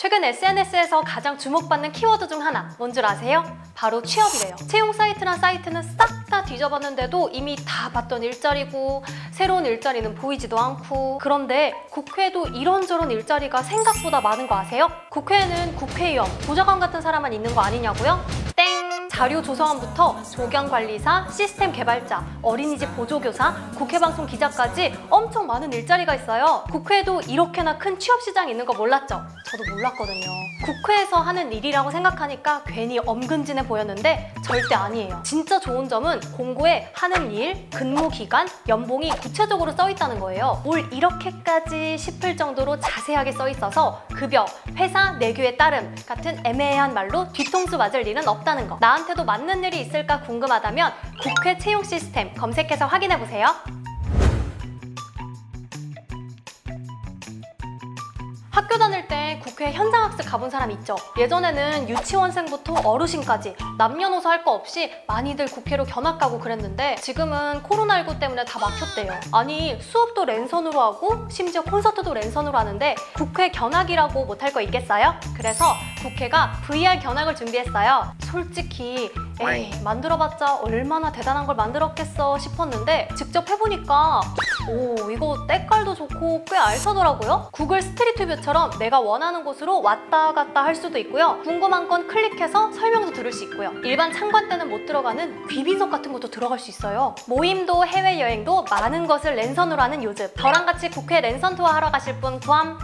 최근 SNS에서 가장 주목받는 키워드 중 하나, 뭔 줄 아세요? 바로 취업이래요. 채용 사이트나 사이트는 싹 다 뒤져봤는데도 이미 다 봤던 일자리고 새로운 일자리는 보이지도 않고. 그런데 국회에도 이런저런 일자리가 생각보다 많은 거 아세요? 국회에는 국회의원, 보좌관 같은 사람만 있는 거 아니냐고요? 땡! 자료 조성원부터 조경관리사, 시스템 개발자, 어린이집 보조교사, 국회방송 기자까지 엄청 많은 일자리가 있어요. 국회에도 이렇게나 큰 취업시장이 있는 거 몰랐죠? 저도 몰랐거든요. 국회에서 하는 일이라고 생각하니까 괜히 엄근진해 보였는데 절대 아니에요. 진짜 좋은 점은 공고에 하는 일, 근무 기간, 연봉이 구체적으로 써 있다는 거예요. 뭘 이렇게까지 싶을 정도로 자세하게 써 있어서 급여, 회사 내규에 따름 같은 애매한 말로 뒤통수 맞을 일은 없다는 거. 나한테도 맞는 일이 있을까 궁금하다면 국회 채용 시스템 검색해서 확인해보세요. 학교 다닐 때 국회 현장학습 가본 사람 있죠? 예전에는 유치원생부터 어르신까지 남녀노소 할 거 없이 많이들 국회로 견학 가고 그랬는데 지금은 코로나19 때문에 다 막혔대요. 아니 수업도 랜선으로 하고 심지어 콘서트도 랜선으로 하는데 국회 견학이라고 못할 거 있겠어요? 그래서 국회가 VR 견학을 준비했어요. 솔직히 에이 만들어봤자 얼마나 대단한 걸 만들었겠어 싶었는데 직접 해보니까 오 이거 때깔도 좋고 꽤 알차더라고요. 구글 스트리트 뷰처럼 내가 원하는 곳으로 왔다 갔다 할 수도 있고요. 궁금한 건 클릭해서 설명도 들을 수 있고요. 일반 참관 때는 못 들어가는 귀빈석 같은 것도 들어갈 수 있어요. 모임도 해외여행도 많은 것을 랜선으로 하는 요즘. 저랑 같이 국회 랜선 투어 하러 가실 분 구함.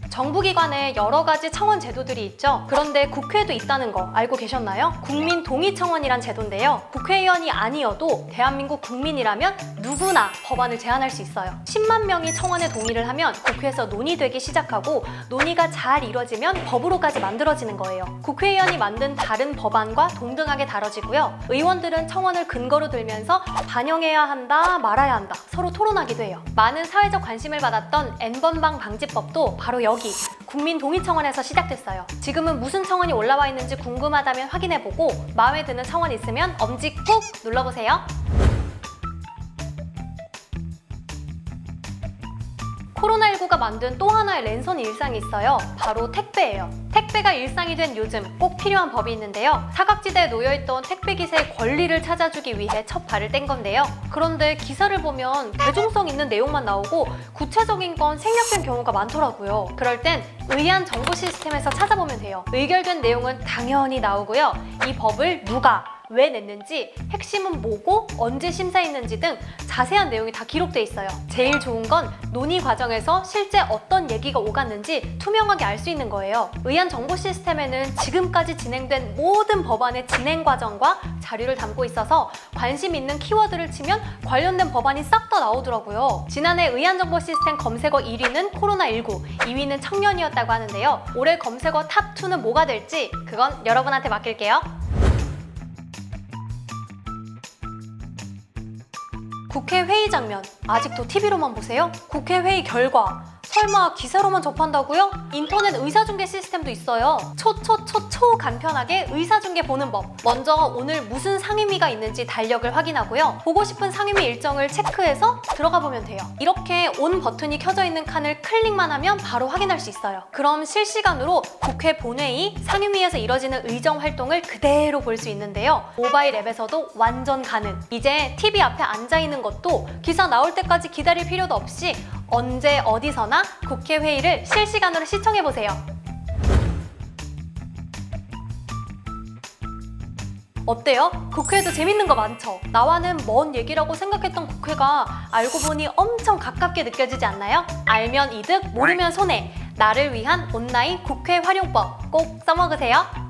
정부기관에 여러 가지 청원 제도들이 있죠. 그런데 국회에도 있다는 거 알고 계셨나요? 국민동의청원이란 제도인데요. 국회의원이 아니어도 대한민국 국민이라면 누구나 법안을 제안할 수 있어요. 10만 명이 청원에 동의를 하면 국회에서 논의되기 시작하고 논의가 잘 이뤄지면 법으로까지 만들어지는 거예요. 국회의원이 만든 다른 법안과 동등하게 다뤄지고요. 의원들은 청원을 근거로 들면서 반영해야 한다, 말아야 한다 서로 토론하기도 해요. 많은 사회적 관심을 받았던 N번방 방지법도 바로 여기 국민동의청원에서 시작됐어요. 지금은 무슨 청원이 올라와 있는지 궁금하다면 확인해보고 마음에 드는 청원 있으면 엄지 꾹 눌러보세요. 코로나19가 만든 또 하나의 랜선 일상이 있어요. 바로 택배예요. 택배가 일상이 된 요즘 꼭 필요한 법이 있는데요. 사각지대에 놓여있던 택배 기사의 권리를 찾아주기 위해 첫 발을 뗀 건데요. 그런데 기사를 보면 대중성 있는 내용만 나오고 구체적인 건 생략된 경우가 많더라고요. 그럴 땐 의안 정보 시스템에서 찾아보면 돼요. 의결된 내용은 당연히 나오고요. 이 법을 누가 왜 냈는지, 핵심은 뭐고 언제 심사했는지 등 자세한 내용이 다 기록돼 있어요. 제일 좋은 건 논의 과정에서 실제 어떤 얘기가 오갔는지 투명하게 알 수 있는 거예요. 의안 정보 시스템에는 지금까지 진행된 모든 법안의 진행 과정과 자료를 담고 있어서 관심 있는 키워드를 치면 관련된 법안이 싹 다 나오더라고요. 지난해 의안 정보 시스템 검색어 1위는 코로나19, 2위는 청년이었다고 하는데요. 올해 검색어 탑2는 뭐가 될지 그건 여러분한테 맡길게요. 국회 회의 장면 아직도 TV로만 보세요? 국회 회의 결과 설마 기사로만 접한다고요? 인터넷 의사중계 시스템도 있어요. 초 간편하게 의사중계 보는 법. 먼저 오늘 무슨 상임위가 있는지 달력을 확인하고요. 보고 싶은 상임위 일정을 체크해서 들어가 보면 돼요. 이렇게 온 버튼이 켜져 있는 칸을 클릭만 하면 바로 확인할 수 있어요. 그럼 실시간으로 국회 본회의, 상임위에서 이뤄지는 의정 활동을 그대로 볼 수 있는데요. 모바일 앱에서도 완전 가능. 이제 TV 앞에 앉아 있는 것도 기사 나올 때까지 기다릴 필요도 없이 언제 어디서나 국회 회의를 실시간으로 시청해보세요. 어때요? 국회에도 재밌는 거 많죠? 나와는 먼 얘기라고 생각했던 국회가 알고 보니 엄청 가깝게 느껴지지 않나요? 알면 이득, 모르면 손해. 나를 위한 온라인 국회 활용법 꼭 써먹으세요.